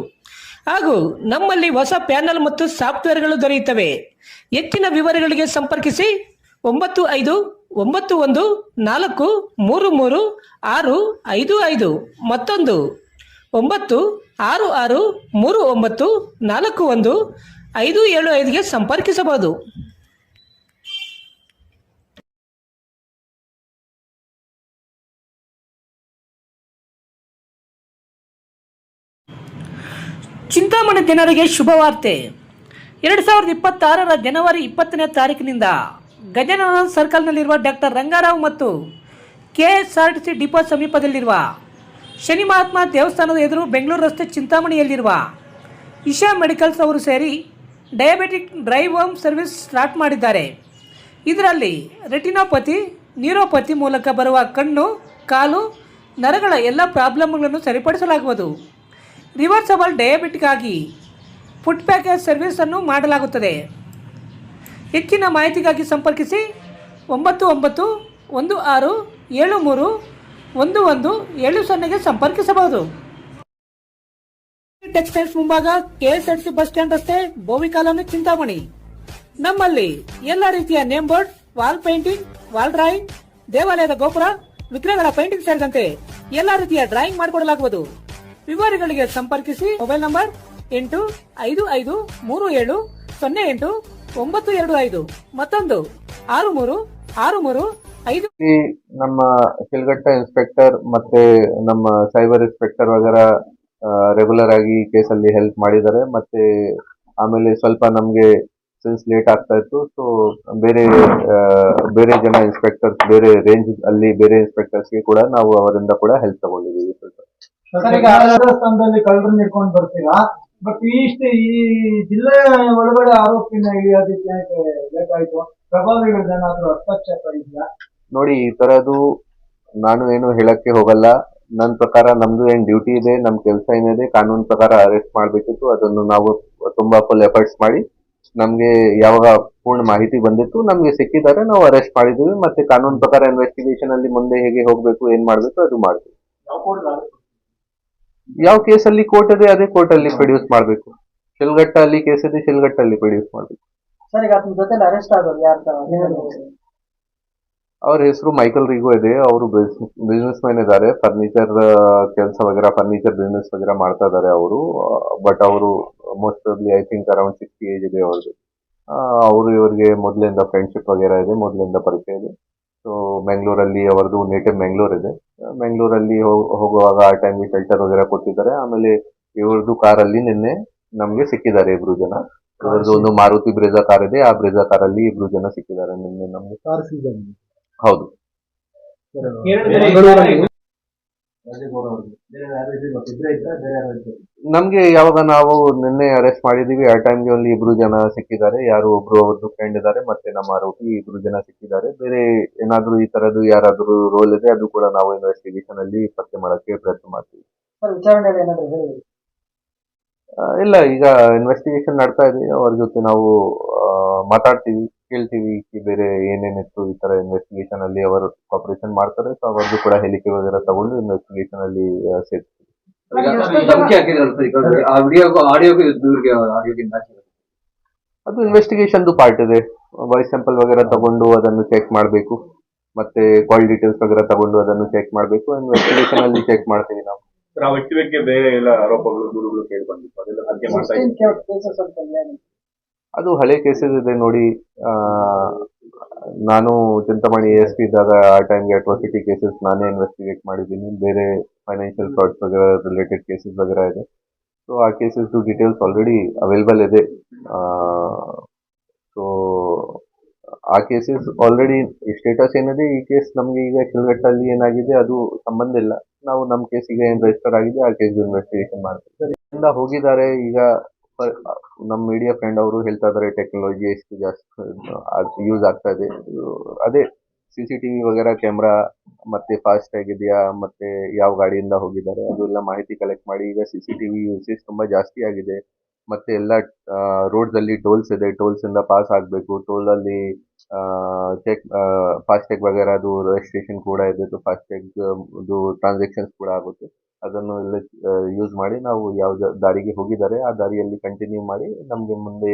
ಹಾಗೂ ನಮ್ಮಲ್ಲಿ ಹೊಸ ಪ್ಯಾನಲ್ ಮತ್ತು ಸಾಫ್ಟ್ವೇರ್ಗಳು ದೊರೆಯುತ್ತವೆ. ಹೆಚ್ಚಿನ ವಿವರಗಳಿಗೆ ಸಂಪರ್ಕಿಸಿ 9514333655, ಮತ್ತೊಂದು 9663941575ಗೆ ಸಂಪರ್ಕಿಸಬಹುದು. ಚಿಂತಾಮಣಿ ಜನರಿಗೆ ಶುಭವಾರ್ತೆ. 2026 ಜನವರಿ 20ನೇ ತಾರೀಕಿನಿಂದ ಗಜಾನನ ಸರ್ಕಲ್ನಲ್ಲಿರುವ ಡಾಕ್ಟರ್ ರಂಗಾರಾವ್ ಮತ್ತು KSRTC ಡಿಪೋ ಸಮೀಪದಲ್ಲಿರುವ ಶನಿ ಮಹಾತ್ಮ ದೇವಸ್ಥಾನದ ಎದುರು ಬೆಂಗಳೂರು ರಸ್ತೆ ಚಿಂತಾಮಣಿಯಲ್ಲಿರುವ ಇಶಾ ಮೆಡಿಕಲ್ಸ್ ಅವರು ಸೇರಿ diabetic drive home service start ಮಾಡಿದ್ದಾರೆ. ಇದರಲ್ಲಿ ರೆಟಿನೋಪತಿ, ನ್ಯೂರೋಪತಿ ಮೂಲಕ ಬರುವ ಕಣ್ಣು, ಕಾಲು, ನರಗಳ ಎಲ್ಲ ಪ್ರಾಬ್ಲಮ್ಗಳನ್ನು ಸರಿಪಡಿಸಲಾಗುವುದು. ರಿವರ್ಸಬಲ್ ಡಯಾಬಿಟಿಕ್ ಆಗಿ ಫುಡ್ ಪ್ಯಾಕೇಜ್ ಸರ್ವಿಸನ್ನು ಮಾಡಲಾಗುತ್ತದೆ. ಹೆಚ್ಚಿನ ಮಾಹಿತಿಗಾಗಿ ಸಂಪರ್ಕಿಸಿ 9916731170ಗೆ ಸಂಪರ್ಕಿಸಬಹುದು. ಟೆಕ್ಸ್ಟೈಲ್ಸ್ ಮುಂಭಾಗ, KSRTC ಬಸ್ ಸ್ಟ್ಯಾಂಡ್ ರಸ್ತೆ, ಬೋವಿ ಕಾಲೋನಿ, ಚಿಂತಾಮಣಿ. ನಮ್ಮಲ್ಲಿ ಎಲ್ಲ ರೀತಿಯ name board, wall painting, wall drawing, ದೇವಾಲಯದ ಗೋಪುರ, ವಿಗ್ರಹಗಳ ಪೇಂಟಿಂಗ್ ಸೇರಿದಂತೆ ಎಲ್ಲಾ ರೀತಿಯ ಡ್ರಾಯಿಂಗ್ ಮಾಡಿಕೊಡಲಾಗುವುದು. ವಿವರಗಳಿಗೆ ಸಂಪರ್ಕಿಸಿ. ಮೊಬೈಲ್ ನಂಬರ್ 8553708925, ಮತ್ತೊಂದು 636355. ಈ ನಮ್ಮ ಶಿಲ್ಘಟ್ಟ ಇನ್ಸ್ಪೆಕ್ಟರ್ ಮತ್ತೆ ನಮ್ಮ ಸೈಬರ್ ಇನ್ಸ್ಪೆಕ್ಟರ್ ವಗರ ರೆಗ್ಯುಲರ್ ಆಗಿ ಈ ಕೇಸಲ್ಲಿ ಹೆಲ್ಪ್ ಮಾಡಿದ್ದಾರೆ. ಮತ್ತೆ ಆಮೇಲೆ ಸ್ವಲ್ಪ ನಮ್ಗೆ ಸಿನ್ಸ್ ಲೇಟ್ ಆಗ್ತಾ ಇತ್ತು, ಸೊ ಬೇರೆ ಬೇರೆ ಜನ ಇನ್ಸ್ಪೆಕ್ಟರ್ಸ್ ಬೇರೆ ರೇಂಜ್ ಅಲ್ಲಿ ಬೇರೆ ಇನ್ಸ್ಪೆಕ್ಟರ್ಸ್ಗೆ ಕೂಡ ನಾವು ಅವರಿಂದ ಕೂಡ ಹೆಲ್ಪ್ ತಗೊಂಡಿದ್ದೀವಿ. ಸ್ವಲ್ಪ ಸ್ಥಾನದಲ್ಲಿ ಕಳ್ಳರನ್ನ ಹಿಡ್ಕೊಂಡು ಬರ್ತೀರಾ, ಬಟ್ ಈ ಜಿಲ್ಲೆ ಒಳಗಡೆ ಆರೋಪಿನ ಹಿಡಿಯೋದಕ್ಕೆ ಬೇಕಾಯ್ತು. ಪ್ರಭಾವಿಗಳೇನಾದ್ರೂ ಹಸ್ತಕ್ಷೇಪ ಇದೆಯಾ? ನೋಡಿ, ಈ ತರದ್ದು ನಾನು ಏನು ಹೇಳಕ್ಕೆ ಹೋಗಲ್ಲ. ನನ್ನ ಪ್ರಕಾರ ನಮ್ದು ಏನ್ ಡ್ಯೂಟಿ ಇದೆ, ನಮ್ ಕೆಲಸ ಏನಿದೆ, ಕಾನೂನು ಪ್ರಕಾರ ಅರೆಸ್ಟ್ ಮಾಡ್ಬೇಕಿತ್ತು. ಅದನ್ನು ನಾವು ತುಂಬಾ ಫುಲ್ ಎಫರ್ಟ್ಸ್ ಮಾಡಿ ನಮ್ಗೆ ಯಾವಾಗ ಪೂರ್ಣ ಮಾಹಿತಿ ಬಂದಿತ್ತು, ನಮ್ಗೆ ಸಿಕ್ಕಿದ್ದಾರೆ, ನಾವು ಅರೆಸ್ಟ್ ಮಾಡಿದೀವಿ. ಮತ್ತೆ ಕಾನೂನು ಪ್ರಕಾರ ಇನ್ವೆಸ್ಟಿಗೇಷನ್ ಅಲ್ಲಿ ಮುಂದೆ ಹೇಗೆ ಹೋಗ್ಬೇಕು, ಏನ್ ಮಾಡ್ಬೇಕು ಅದು ಮಾಡ್ತೀವಿ. ಯಾವ ಕೇಸಲ್ಲಿ ಕೋರ್ಟ್ ಇದೆ ಅದೇ ಕೋರ್ಟ್ ಅಲ್ಲಿ ಪ್ರೊಡ್ಯೂಸ್ ಮಾಡ್ಬೇಕು. ಶಿಲ್ಘಟ್ಟ ಅಲ್ಲಿ ಕೇಸ್ ಇದೆ, ಶಿಲ್ಘಟ್ಟ ಅಲ್ಲಿ ಪ್ರೊಡ್ಯೂಸ್ ಮಾಡ್ಬೇಕು. ಸರ್, ಈಗ ಆತನ ಜೊತೆ ಅರೆಸ್ಟ್ ಆಗೋದು ಯಾರ ಅವ್ರ ಹೆಸರು ಮೈಕಲ್ ರಿಗೋ ಇದೆ. ಅವರು ಬಿಸ್ನೆಸ್ ಮ್ಯಾನ್ ಇದ್ದಾರೆ. ಫರ್ನಿಚರ್ ಕೆಲಸ ವಗೇರಾ, ಫರ್ನಿಚರ್ ಬಿಸ್ನೆಸ್ ವಗೇರಾ ಮಾಡ್ತಾ ಇದ್ದಾರೆ ಅವರು. ಬಟ್ ಅವರು most I think around 60 age ಇದೆ ಅವ್ರದ್ದು. ಅವರು ಇವ್ರಿಗೆ ಮೊದಲಿಂದ ಫ್ರೆಂಡ್ಶಿಪ್ ವಗೇರಾ ಇದೆ, ಮೊದಲಿಂದ ಪರಿಚಯ ಇದೆ. ಸೊ ಬೆಂಗಳೂರಲ್ಲಿ ಅವರದು ನೇಟಿವ್ ಬೆಂಗಳೂರು ಇದೆ. ಬೆಂಗಳೂರಲ್ಲಿ ಹೋಗುವಾಗ ಆ ಟೈಮ್ಗೆ ಶೆಲ್ಟರ್ ವಗೇರಾ ಕೊಟ್ಟಿದ್ದಾರೆ. ಆಮೇಲೆ ಇವ್ರದ್ದು ಕಾರಲ್ಲಿ ನಿನ್ನೆ ನಮ್ಗೆ ಸಿಕ್ಕಿದ್ದಾರೆ ಇಬ್ರು ಜನ. ಇವ್ರದ್ದು ಒಂದು ಮಾರುತಿ ಬ್ರೆಜಾ ಕಾರ್ ಇದೆ, ಆ ಬ್ರೆಜಾ ಕಾರಲ್ಲಿ ಇಬ್ರು ಜನ ಸಿಕ್ಕಿದ್ದಾರೆ ನಿನ್ನೆ ನಮ್ಗೆ. ಹೌದು. ನಮ್ಗೆ ಯಾವಾಗ ನಾವು ನಿನ್ನೆ ಅರೆಸ್ಟ್ ಮಾಡಿದೀವಿ ಆ ಟೈಮ್ಗೆ ಅಲ್ಲಿ ಇಬ್ರು ಜನ ಸಿಕ್ಕಿದ್ದಾರೆ. ಯಾರು ಒಬ್ರು ಅವ್ರದ್ದು ಫ್ರೆಂಡ್ ಇದ್ದಾರೆ, ಮತ್ತೆ ನಮ್ಮ ಆರೋಪಿ ಇಬ್ರು ಜನ ಸಿಕ್ಕಿದ್ದಾರೆ. ಬೇರೆ ಏನಾದ್ರೂ ಈ ತರದ್ದು ಯಾರಾದ್ರೂ ರೋಲ್ ಇದೆ ಅದು ಕೂಡ ನಾವು ಇನ್ವೆಸ್ಟಿಗೇಷನ್ ಅಲ್ಲಿ ಪತ್ತೆ ಮಾಡಕ್ಕೆ ಪ್ರಯತ್ನ ಮಾಡ್ತೀವಿ. ಇಲ್ಲ, ಈಗ ಇನ್ವೆಸ್ಟಿಗೇಷನ್ ನಡ್ತಾ ಇದೆ. ಅವ್ರ ಜೊತೆ ನಾವು ಮಾತಾಡ್ತೀವಿ, ಕೇಳ್ತೀವಿ ಬೇರೆ ಏನೇನಿತ್ತು ಈ ತರ ಇನ್ವೆಸ್ಟಿಗೇಷನ್ ಅಲ್ಲಿ ಅವರು ಕಾಪರೇಷನ್ ಮಾಡ್ತಾರೆ. ಸೊ ಅವ್ರದ್ದು ಕೂಡ ಹೇಳಿಕೆ ವಗೇರಾ ತಗೊಂಡು ಇನ್ವೆಸ್ಟಿಗೇಷನ್ ಅಲ್ಲಿ ಸೇರ್ತೀವಿ. ಅದು ಇನ್ವೆಸ್ಟಿಗೇಷನ್ ಪಾರ್ಟ್ ಇದೆ. ವಾಯ್ಸ್ ಸ್ಯಾಂಪಲ್ ವಗೇರಾ ತಗೊಂಡು ಅದನ್ನು ಚೆಕ್ ಮಾಡಬೇಕು. ಮತ್ತೆ ಕಾಲ್ ಡೀಟೇಲ್ಸ್ ವಗೇರಾ ತಗೊಂಡು ಅದನ್ನು ಚೆಕ್ ಮಾಡಬೇಕು. ಇನ್ವೆಸ್ಟಿಗೇಷನ್ ಅಲ್ಲಿ ಚೆಕ್ ಮಾಡ್ತೀವಿ ನಾವು. ಆ ವ್ಯಕ್ತಿ ಬಗ್ಗೆ ಬೇರೆ ಎಲ್ಲ ಆರೋಪಗಳು ದೂರುಗಳು ಕೇಳಿ ಬಂದಿತ್ತು, ಅದೆಲ್ಲ ತನಿಖೆ ಮಾಡ್ತಾ ಇದ್ದೀವಿ. ಅದು ಹಳೆ ಕೇಸಸ್ ಇದೆ ನೋಡಿ. ನಾನು ಚಿಂತಾಮಣಿ ASP ಇದ್ದಾಗ ಆ ಟೈಮ್ಗೆ ಅಟ್ರಾಸಿಟಿ ಕೇಸಸ್ ನಾನೇ ಇನ್ವೆಸ್ಟಿಗೇಟ್ ಮಾಡಿದ್ದೀನಿ. ಬೇರೆ ಫೈನಾನ್ಷಿಯಲ್ ಫ್ರಾಡ್ಸ್ ವಗೇರಾ ರಿಲೇಟೆಡ್ ಕೇಸಸ್ ವಗೇರಾ ಇದೆ. ಸೊ ಆ ಕೇಸಸ್ ಡೀಟೇಲ್ಸ್ ಆಲ್ರೆಡಿ ಅವೈಲೇಬಲ್ ಇದೆ. ಸೊ ಆ ಕೇಸಸ್ ಆಲ್ರೆಡಿ ಸ್ಟೇಟಸ್ ಏನಿದೆ, ಈ ಕೇಸ್ ನಮ್ಗೆ ಈಗ ಶಿಲ್ಘಟ್ಟಲ್ಲಿ ಏನಾಗಿದೆ ಅದು ಸಂಬಂಧ ಇಲ್ಲ. ನಾವು ನಮ್ಮ ಕೇಸಿಗೆ ಏನ್ ರಿಜಿಸ್ಟರ್ ಆಗಿದೆ ಆ ಕೇಸ್ ಇನ್ವೆಸ್ಟಿಗೇಷನ್ ಮಾಡ್ತೀವಿ. ಹೋಗಿದ್ದಾರೆ. ಈಗ ನಮ್ಮ ಮೀಡಿಯಾ ಫ್ರೆಂಡ್ ಅವರು ಹೇಳ್ತಾ ಇದಾರೆ ಟೆಕ್ನಾಲಜಿ ಎಷ್ಟು ಜಾಸ್ತಿ ಯೂಸ್ ಆಗ್ತಾ ಇದೆ. ಅದೇ CCTV ವಗೇರಾ ಕ್ಯಾಮ್ರಾ ಮತ್ತೆ ಫಾಸ್ಟ್ ಟ್ಯಾಗ್ ಇದೆಯಾ, ಮತ್ತೆ ಯಾವ ಗಾಡಿಯಿಂದ ಹೋಗಿದ್ದಾರೆ ಅದೆಲ್ಲ ಮಾಹಿತಿ ಕಲೆಕ್ಟ್ ಮಾಡಿ. ಈಗ CCTV ಯೂಸೇಜ್ ತುಂಬಾ ಜಾಸ್ತಿ ಆಗಿದೆ. ಮತ್ತೆ ಎಲ್ಲ ರೋಡ್ಸ್ ಅಲ್ಲಿ ಟೋಲ್ಸ್ ಇದೆ, ಟೋಲ್ಸ್ ಇಂದ ಪಾಸ್ ಆಗ್ಬೇಕು. ಟೋಲ್ ಅಲ್ಲಿ ಚೆಕ್ ಫಾಸ್ಟ್ ಟ್ಯಾಗ್ ವಗೇರಾ ಅದು ರಿಜಿಸ್ಟ್ರೇಷನ್ ಕೂಡ ಇದೆ. ಫಾಸ್ಟ್ ಟ್ಯಾಗ್ ಟ್ರಾನ್ಸಾಕ್ಷನ್ಸ್ ಕೂಡ ಆಗುತ್ತೆ. ಅದನ್ನು ಎಲ್ಲ ಯೂಸ್ ಮಾಡಿ ನಾವು ಯಾವ ದಾರಿಗೆ ಹೋಗಿದ್ದಾರೆ ಆ ದಾರಿಯಲ್ಲಿ ಕಂಟಿನ್ಯೂ ಮಾಡಿ ನಮ್ಗೆ ಮುಂದೆ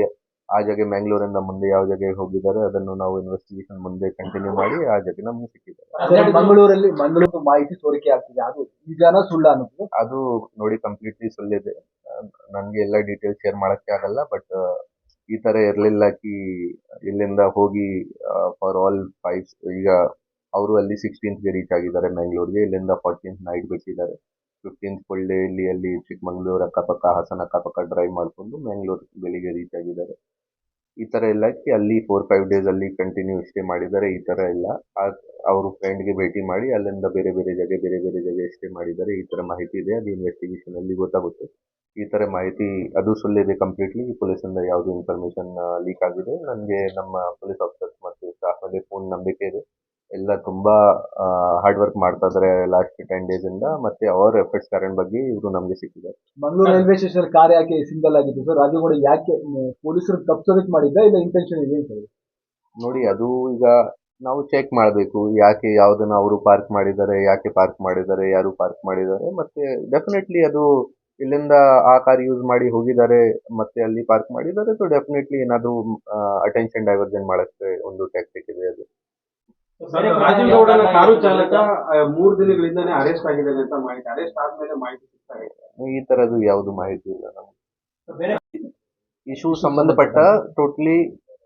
ಆ ಜಾಗ ಮ್ಯಾಂಗ್ಳೂರಿಂದ ಮುಂದೆ ಯಾವ ಜಾಗ ಹೋಗಿದ್ದಾರೆ ಅದನ್ನು ನಾವು ಇನ್ವೆಸ್ಟಿಗೇಷನ್ ಮುಂದೆ ಕಂಟಿನ್ಯೂ ಮಾಡಿ ಆ ಜಾಗ ನಮ್ಗೆ ಸಿಕ್ಕಿದ್ದಾರೆ. ಮಂಗಳೂರು ಮಾಹಿತಿ ಸೋರಿಕೆ ಆಗ್ತಿದೆ, ಅದು ನಿಜಾನ ಸುಳ್ಳ ಅನ್ನೋದು? ಅದು ನೋಡಿ ಕಂಪ್ಲೀಟ್ಲಿ ಸುಳ್ಳಿದೆ. ನನ್ಗೆ ಎಲ್ಲ ಡೀಟೇಲ್ಸ್ ಶೇರ್ ಮಾಡಕ್ಕೆ ಆಗಲ್ಲ. ಬಟ್ ಈ ತರ ಇರ್ಲಿಲ್ಲ ಕಿ ಇಲ್ಲಿಂದ ಹೋಗಿ ಫಾರ್ ಆಲ್ 5 ಈಗ ಅವರು ಅಲ್ಲಿ 16th ರೀಚ್ ಆಗಿದ್ದಾರೆ ಮ್ಯಾಂಗ್ಳೂರ್ಗೆ. ಇಲ್ಲಿಂದ 14th ನೈಟ್ ಬಿಟ್ಟಿದ್ದಾರೆ. 15th ಫುಲ್ ಡೇ ಇಲ್ಲಿ ಅಲ್ಲಿ ಚಿಕ್ಕಮಂಗ್ಳೂರು ಅಕ್ಕಪಕ್ಕ, ಹಾಸನ ಅಕ್ಕಪಕ್ಕ ಡ್ರೈವ್ ಮಾಡ್ಕೊಂಡು ಮ್ಯಾಂಗ್ಳೂರ್ ಬೆಳಿಗ್ಗೆ ರೀಚ್ ಆಗಿದ್ದಾರೆ. ಈ ತರ ಇಲ್ಲ ಕಿ ಅಲ್ಲಿ 4-5 ಡೇಸ್ ಅಲ್ಲಿ ಕಂಟಿನ್ಯೂ ಸ್ಟೇ ಮಾಡಿದ್ದಾರೆ, ಈ ತರ ಇಲ್ಲ. ಅವರು ಫ್ರೆಂಡ್ಗೆ ಭೇಟಿ ಮಾಡಿ ಅಲ್ಲಿಂದ ಬೇರೆ ಬೇರೆ ಜಾಗ ಸ್ಟೇ ಮಾಡಿದ್ದಾರೆ. ಈ ತರ ಮಾಹಿತಿ ಇದೆ, ಅದು ಇನ್ವೆಸ್ಟಿಗೇಷನ್ ಅಲ್ಲಿ ಗೊತ್ತಾಗುತ್ತೆ. ಈ ತರ ಮಾಹಿತಿ ಅದು ಸುಳ್ಳಿದೆ ಕಂಪ್ಲೀಟ್ಲಿ. ಪೊಲೀಸ್ ಇಂದ ಯಾವ್ದು ಇನ್ಫಾರ್ಮೇಶನ್ ಲೀಕ್ ಆಗಿದೆ. ನನಗೆ ನಮ್ಮ ಪೊಲೀಸ್ ಆಫೀಸರ್ಸ್ ಮತ್ತು ಸ್ಟಾಫ್ ಮೇಲೆ ಪೂರ್ಣ ನಂಬಿಕೆ ಇದೆ. ಎಲ್ಲ ತುಂಬಾ ಹಾರ್ಡ್ ವರ್ಕ್ ಮಾಡ್ತಾ ಇದಾರೆ ಲಾಸ್ಟ್ 10 ಡೇಸ್ ಇಂದ. ಮತ್ತೆ ಅವರ ಎಫರ್ಟ್ಸ್ ಕಾರಣ ಬಗ್ಗೆ ಇವರು ನಮ್ಗೆ ಸಿಕ್ಕಿದ್ದಾರೆ. ಮಂಗಳೂರು ರೈಲ್ವೆ ಸ್ಟೇಷನ್ ಕಾರ್ ಯಾಕೆ ಸಿಂಗಲ್ ಆಗಿತ್ತು ಸರ್? ರಾಜಗೌಡ ಯಾಕೆ ಪೊಲೀಸರು ತಪ್ಪಿಸೋದಕ್ಕೆ ಮಾಡಿದ್ದ, ಇಲ್ಲ ಇಂಟೆನ್ಷನ್ ಇದೆ ಅಂತ? ನೋಡಿ, ಅದು ಈಗ ನಾವು ಚೆಕ್ ಮಾಡಬೇಕು. ಯಾಕೆ ಯಾವ್ದನ್ನ ಅವರು ಪಾರ್ಕ್ ಮಾಡಿದ್ದಾರೆ, ಯಾಕೆ ಪಾರ್ಕ್ ಮಾಡಿದ್ದಾರೆ, ಯಾರು ಪಾರ್ಕ್ ಮಾಡಿದ್ದಾರೆ. ಮತ್ತೆ ಡೆಫಿನೆಟ್ಲಿ ಅದು ಇಲ್ಲಿಂದ ಆ ಕಾರ್ ಯೂಸ್ ಮಾಡಿ ಹೋಗಿದ್ದಾರೆ ಮತ್ತೆ ಅಲ್ಲಿ ಪಾರ್ಕ್ ಮಾಡಿದ್ದಾರೆ. ಸೊ ಡೆಫಿನೆಟ್ಲಿ ಏನಾದ್ರು ಅಟೆನ್ಷನ್ ಡೈವರ್ಜನ್ ಮಾಡಕ್ಕೆ ಒಂದು ಟ್ಯಾಕ್ಟಿಕ್ ಇದೆ ಅದು. ರಾಜೀವ್ ಗೌಡನ ಕಾರು ಚಾಲಕ 3 ದಿನಗಳಿಂದನೇ ಅರೆಸ್ಟ್ ಆಗಿದ್ದಾನೆ ಅಂತ ಮಾಹಿತಿ, ಅರೆಸ್ಟ್ ಆದ್ಮೇಲೆ ಮಾಹಿತಿ ಸಿಗ್ತಾ ಇದೆ. ಈ ತರದ್ದು ಯಾವುದು ಮಾಹಿತಿ ಇಲ್ಲ ನಮ್ಗೆ. ಬೇರೆ ಇಶ್ಯೂ ಸಂಬಂಧಪಟ್ಟ ಟೋಟಲಿ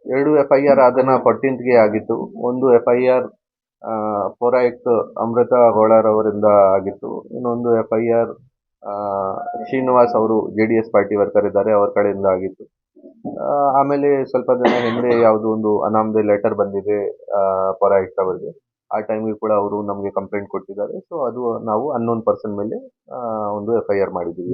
2 FIR ಅದನ್ನ 14th ಆಗಿತ್ತು. ಒಂದು FIR ಪೌರಾಯುಕ್ತ ಅಮೃತ ಗೌಡರವರಿಂದ ಆಗಿತ್ತು. ಇನ್ನೊಂದು FIR ಶ್ರೀನಿವಾಸ್ ಅವರು JDS ಪಾರ್ಟಿ ವರ್ಕರ್ ಇದ್ದಾರೆ, ಅವರ ಕಡೆಯಿಂದ ಆಗಿತ್ತು. ಆಮೇಲೆ ಸ್ವಲ್ಪ ದಿನ ಹಿಂದೆ ಯಾವುದೋ ಒಂದು ಅನಾಮಧೇಯ ಲೆಟರ್ ಬಂದಿದೆ ಪೌರಾಯುಕ್ತ ಅವರಿಗೆ. ಆ ಟೈಮಿಗೆ ಕೂಡ ಅವರು ನಮಗೆ ಕಂಪ್ಲೇಂಟ್ ಕೊಟ್ಟಿದ್ದಾರೆ. ಸೊ ಅದು ನಾವು ಅನ್ನೋನ್ ಪರ್ಸನ್ ಮೇಲೆ ಒಂದು FIR ಮಾಡಿದ್ದೀವಿ.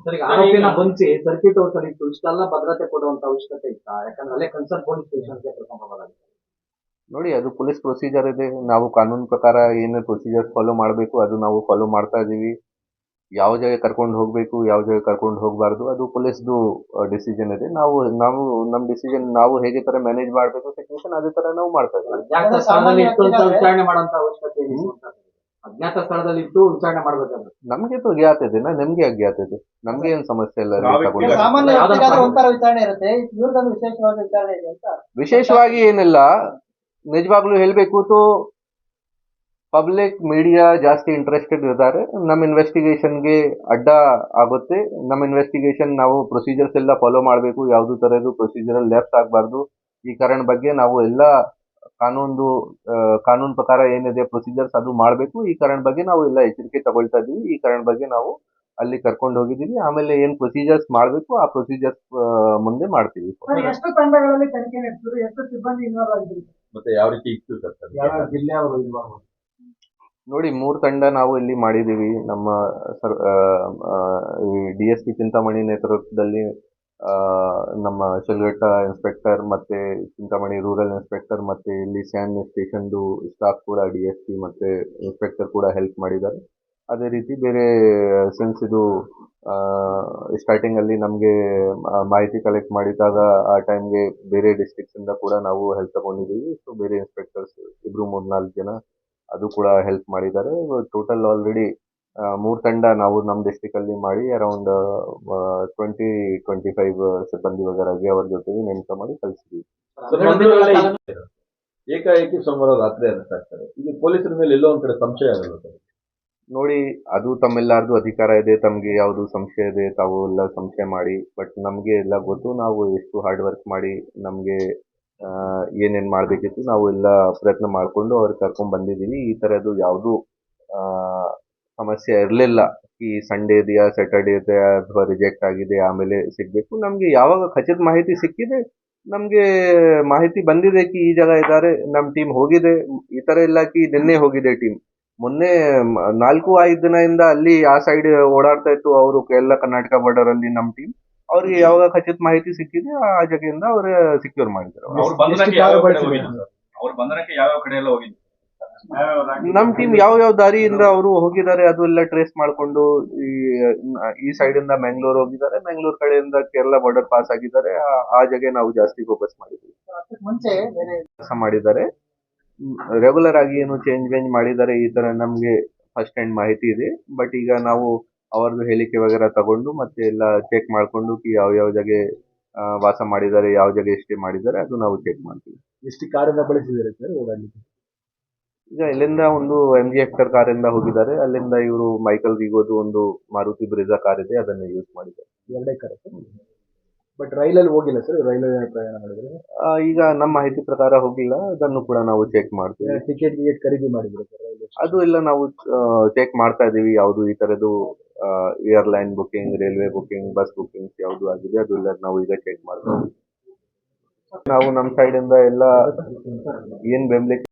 ಸರ್, ಈಗ ಆರೋಪಿನ ಬಂಧಿಸಿ ಸರ್ಕ್ಯೂಟ್ ಹೌಸ್ ಇತ್ತು, ಇಷ್ಟೆಲ್ಲ ಭದ್ರತೆ ಕೊಡುವಂತ ಅವಶ್ಯಕತೆ ಇತ್ತಾ? ಯಾಕಂದ್ರೆ ಅಲ್ಲೇ ಕನ್ಸರ್ನ್ ಪೊಲೀಸ್ ಸ್ಟೇಷನ್ಗೆ ಕರ್ಕೊಂಡು ಹೋಗೋದಾಗಿದೆ. ನೋಡಿ, ಅದು ಪೊಲೀಸ್ ಪ್ರೊಸೀಜರ್ ಇದೆ. ನಾವು ಕಾನೂನು ಪ್ರಕಾರ ಏನು ಪ್ರೊಸೀಜರ್ ಫಾಲೋ ಮಾಡಬೇಕು ಅದು ನಾವು ಫಾಲೋ ಮಾಡ್ತಾ ಇದ್ದೀವಿ. ಯಾವ ಜಾಗ ಕರ್ಕೊಂಡು ಹೋಗಬೇಕು, ಯಾವ ಜಾಗ ಕರ್ಕೊಂಡು ಹೋಗಬಾರ್ದು, ಅದು ಪೊಲೀಸ್ದು ಡಿಸಿಷನ್ ಇದೆ. ನಾವು ನಮ್ಮ ಡಿಸಿಷನ್ ನಾವು ಹೇಗೆ ತರ ಮ್ಯಾನೇಜ್ ಮಾಡಬೇಕು ಸಿಚುವೇಶನ್ ಅದೇ ತರ ನಾವು ಮಾಡ್ತಾ ಇದ್ದೀವಿ. ಅಜ್ಞಾತ ಸ್ಥಳದಲ್ಲಿ ಇಟ್ಟು ವಿಚಾರಣೆ ಮಾಡುವಂತ ಅವಶ್ಯಕತೆ ಇದೆ. ಅಜ್ಞಾತ ಸ್ಥಳದಲ್ಲಿ ಇಟ್ಟು ವಿಚಾರಣೆ ಮಾಡ್ಬೇಕಾದ್ರೆ ನಮ್ಗೆ तो ज्ञात ಇದೆ, ನಿಮ್ಗೆ ಅಜ್ಞಾತ ಇದೆ, ನಮ್ಗೆ ಏನ್ ಸಮಸ್ಯೆ ಇಲ್ಲ. ಸಾಮಾನ್ಯ ಒಂಥರ ವಿಚಾರಣೆ ಇರುತ್ತೆ, ಇವ್ರದೊಂದು ವಿಶೇಷವಾದ ವಿಚಾರಣೆ ಇದೆ ಅಂತ. ವಿಶೇಷವಾಗಿ ಏನಿಲ್ಲ, ನಿಜವಾಗ್ಲೂ ಹೇಳ್ಬೇಕು तो ಪಬ್ಲಿಕ್ ಮೀಡಿಯಾ ಜಾಸ್ತಿ ಇಂಟ್ರೆಸ್ಟೆಡ್ ಇದ್ದಾರೆ. ನಮ್ಮ ಇನ್ವೆಸ್ಟಿಗೇಷನ್ಗೆ ಅಡ್ಡ ಆಗುತ್ತೆ. ನಮ್ಮ ಇನ್ವೆಸ್ಟಿಗೇಷನ್ ನಾವು ಪ್ರೊಸೀಜರ್ಸ್ ಎಲ್ಲ ಫಾಲೋ ಮಾಡಬೇಕು, ಯಾವುದು ತರದ್ದು ಪ್ರೊಸೀಜರ್ ಲೆಫ್ಟ್ ಆಗಬಾರ್ದು. ಈ ಕಾರಣ ಬಗ್ಗೆ ನಾವು ಎಲ್ಲ ಕಾನೂನು ಪ್ರಕಾರ ಏನಿದೆ ಪ್ರೊಸೀಜರ್ಸ್ ಅದು ಮಾಡಬೇಕು. ಈ ಕಾರಣ ಬಗ್ಗೆ ನಾವು ಎಲ್ಲ ಎಚ್ಚರಿಕೆ ತಗೊಳ್ತಾ ಇದೀವಿ. ಈ ಕಾರಣ ಬಗ್ಗೆ ನಾವು ಅಲ್ಲಿ ಕರ್ಕೊಂಡು ಹೋಗಿದ್ದೀವಿ. ಆಮೇಲೆ ಏನ್ ಪ್ರೊಸೀಜರ್ಸ್ ಮಾಡಬೇಕು ಆ ಪ್ರೊಸೀಜರ್ಸ್ ಮುಂದೆ ಮಾಡ್ತೀವಿ. ಎಷ್ಟು ತಂಡಗಳಲ್ಲಿ ತನಿಖೆ ನಡೆಸಿದ್ರು, ಎಷ್ಟು ಸಿಬ್ಬಂದಿ ಇನ್ವಾಲ್ವ್ ಆಗಿದ್ರು, ಮತ್ತೆ ಯಾವ ರೀತಿ ಇತ್ತು ಸರ್? ಯಾವ ಜಿಲ್ಲೆ ಅವರು ಇನ್ವಾಲ್ವ್? ನೋಡಿ, 3 ತಂಡ ನಾವು ಇಲ್ಲಿ ಮಾಡಿದ್ದೀವಿ. ನಮ್ಮ DSP ಚಿಂತಾಮಣಿ ನೇತೃತ್ವದಲ್ಲಿ ನಮ್ಮ ಶಿಲ್ಘಟ್ಟ ಇನ್ಸ್ಪೆಕ್ಟರ್ ಮತ್ತೆ ಚಿಂತಾಮಣಿ ರೂರಲ್ ಇನ್ಸ್ಪೆಕ್ಟರ್ ಮತ್ತೆ ಇಲ್ಲಿ ಸ್ಯಾನ್ ಸ್ಟೇಷನ್ದು ಸ್ಟಾಫ್ ಕೂಡ DSP ಮತ್ತೆ ಇನ್ಸ್ಪೆಕ್ಟರ್ ಕೂಡ ಹೆಲ್ಪ್ ಮಾಡಿದ್ದಾರೆ. ಅದೇ ರೀತಿ ಬೇರೆ ಸಿನ್ಸ್ ಇದು ಸ್ಟಾರ್ಟಿಂಗ್ ಅಲ್ಲಿ ನಮಗೆ ಮಾಹಿತಿ ಕಲೆಕ್ಟ್ ಮಾಡಿದಾಗ ಆ ಟೈಮ್ಗೆ ಬೇರೆ ಡಿಸ್ಟ್ರಿಕ್ಟ್ಸ್ ಇಂದ ಕೂಡ ನಾವು ಹೆಲ್ಪ್ ತಗೊಂಡಿದ್ದೀವಿ. ಸೊ ಬೇರೆ ಇನ್ಸ್ಪೆಕ್ಟರ್ಸ್ 2-3-4 ಜನ ಅದು ಕೂಡ ಹೆಲ್ಪ್ ಮಾಡಿದ್ದಾರೆ. ಟೋಟಲ್ ಆಲ್ರೆಡಿ 3 ತಂಡ ನಾವು ನಮ್ಮ ಡಿಸ್ಟ್ರಿಕ್ಟ್ ಅಲ್ಲಿ ಮಾಡಿ ಅರೌಂಡ್ 20-25 ಸಿಬ್ಬಂದಿ ವಗರಾಗಿ ಅವರ ಜೊತೆಗೆ ನೇಮಕ ಮಾಡಿ ಕಳಿಸಿದ್ದೀವಿ. ಏಕಾಏಕಿ ಸೋಮವಾರ ರಾತ್ರಿ ಅರೆಸ್ಟ್ ಆಗ್ತಾರೆ. ಇದು ಪೊಲೀಸರ ಮೇಲೆ ಎಲ್ಲೋ ಒಂದ್ ಕಡೆ ಸಂಶಯ ಆಗಲ್ಲ ಸರ್? ನೋಡಿ, ಅದು ತಮ್ಮೆಲ್ಲರದು ಅಧಿಕಾರ ಇದೆ, ತಮಗೆ ಯಾವುದು ಸಂಶಯ ಇದೆ ತಾವು ಎಲ್ಲ ಸಂಶಯ ಮಾಡಿ. ಬಟ್ ನಮಗೆ ಎಲ್ಲ ಗೊತ್ತು, ನಾವು ಎಷ್ಟು ಹಾರ್ಡ್ ವರ್ಕ್ ಮಾಡಿ ನಮಗೆ ಏನೇನ್ ಮಾಡ್ಬೇಕಿತ್ತು ನಾವು ಎಲ್ಲ ಪ್ರಯತ್ನ ಮಾಡ್ಕೊಂಡು ಅವ್ರಿಗೆ ಕರ್ಕೊಂಡ್ ಬಂದಿದ್ದೀವಿ. ಈ ತರದ್ದು ಯಾವುದು ಸಮಸ್ಯೆ ಇರಲಿಲ್ಲ. ಈ ಸಂಡೇ ಇದೆಯಾ ಸ್ಯಾಟರ್ಡೇ ಇದೆಯಾ ಅಥವಾ ರಿಜೆಕ್ಟ್ ಆಗಿದೆ ಆಮೇಲೆ ಸಿಗ್ಬೇಕು. ನಮ್ಗೆ ಯಾವಾಗ ಖಚಿತ ಮಾಹಿತಿ ಸಿಕ್ಕಿದೆ, ನಮ್ಗೆ ಮಾಹಿತಿ ಬಂದಿದೆ ಕಿ ಈ ಜಾಗ ಇದ್ದಾರೆ, ನಮ್ ಟೀಮ್ ಹೋಗಿದೆ. ಈ ತರ ಇಲ್ಲ ಕಿ ನಿನ್ನೆ ಹೋಗಿದೆ ಟೀಮ್. ಮೊನ್ನೆ 4-5 ದಿನದಿಂದ ಅಲ್ಲಿ ಆ ಸೈಡ್ ಓಡಾಡ್ತಾ ಇತ್ತು ಅವರು ಎಲ್ಲ ಕರ್ನಾಟಕ ಬಾರ್ಡರ್ ಅಲ್ಲಿ ನಮ್ಮ ಟೀಮ್. ಅವ್ರಿಗೆ ಯಾವಾಗ ಖಚಿತ ಮಾಹಿತಿ ಸಿಕ್ಕಿದೆ ಆ ಜಾಗದಿಂದ ಅವ್ರ ಸಿಕ್ಯೂರ್ ಮಾಡಿದ್ದಾರೆ. ನಮ್ ಟೀಮ್ ಯಾವ ದಾರಿಯಿಂದ ಅವರು ಹೋಗಿದ್ದಾರೆ ಅದು ಎಲ್ಲ ಟ್ರೇಸ್ ಮಾಡ್ಕೊಂಡು ಈ ಸೈಡ್ ಇಂದ ಮ್ಯಾಂಗ್ಳೂರ್ ಹೋಗಿದ್ದಾರೆ, ಮ್ಯಾಂಗ್ಳೂರ್ ಕಡೆಯಿಂದ ಕೇರಳ ಬಾರ್ಡರ್ ಪಾಸ್ ಆಗಿದ್ದಾರೆ. ಆ ಜಾಗ ನಾವು ಜಾಸ್ತಿ ಫೋಕಸ್ ಮಾಡಿದ್ದೀವಿ. ಮುಂಚೆ ಕೆಲಸ ಮಾಡಿದ್ದಾರೆ, ರೆಗ್ಯುಲರ್ ಆಗಿ ಏನು ಚೇಂಜ್ ಮಾಡಿದ್ದಾರೆ ಈ ತರ ನಮ್ಗೆ ಫಸ್ಟ್ ಹ್ಯಾಂಡ್ ಮಾಹಿತಿ ಇದೆ. ಬಟ್ ಈಗ ನಾವು ಅವರದ್ದು ಹೇಳಿಕೆ ವಗೇರಾ ತಗೊಂಡು ಮತ್ತೆ ಎಲ್ಲ ಚೆಕ್ ಮಾಡ್ಕೊಂಡು ಯಾವ ಜಾಗ ವಾಸ ಮಾಡಿದ್ದಾರೆ, ಯಾವ ಜಾಗ ಎಷ್ಟೇ ಮಾಡಿದ್ದಾರೆ ಅದು ನಾವು ಚೆಕ್ ಮಾಡ್ತೀವಿ. ಎಷ್ಟು ಕಾರನ್ನ ಬಳಸಿದ್ದಾರೆ ಸರ್ ಓಡಾಡ್ಲಿಕ್ಕೆ? ಈಗ ಇಲ್ಲಿಂದ ಒಂದು MG ಹೆಕ್ಟರ್ ಕಾರಿಂದ ಹೋಗಿದ್ದಾರೆ. ಅಲ್ಲಿಂದ ಇವರು ಮೈಕಲ್ ವಿಗೋದು ಒಂದು ಮಾರುತಿ ಬ್ರಿಜಾ ಕಾರ್ ಇದೆ, ಅದನ್ನ ಯೂಸ್ ಮಾಡಿದ್ದಾರೆ. 2 ಕಾರ್. ಬಟ್ ರೈಲಲ್ಲಿ ಹೋಗಿಲ್ಲ ಸರ್? ರೈಲಲ್ಲಿ ಪ್ರಯಾಣ ಮಾಡಿದ್ರೆ ಈಗ ನಮ್ಮ ಮಾಹಿತಿ ಪ್ರಕಾರ ಹೋಗಿಲ್ಲ, ಅದನ್ನು ಕೂಡ ನಾವು ಚೆಕ್ ಮಾಡ್ತೀವಿ. ಟಿಕೆಟ್ ಖರೀದಿ ಮಾಡಿದ್ರು ಸರ್? ಅದು ಎಲ್ಲ ನಾವು ಚೆಕ್ ಮಾಡ್ತಾ ಇದೀವಿ. ಯಾವುದು ಈ ತರದ್ದು airline booking, railway booking, bus bookings ಯಾವುದು ಆಗಿದೆ ಅದು ಎಲ್ಲ ನಾವು ಈಗ ಚೆಕ್ ಮಾಡ್ತೀವಿ. ನಾವು ನಮ್ಮ ಸೈಡ್ ಇಂದ ಎಲ್ಲ ಏನ್ ಬೆಂಬಲಿಕೆ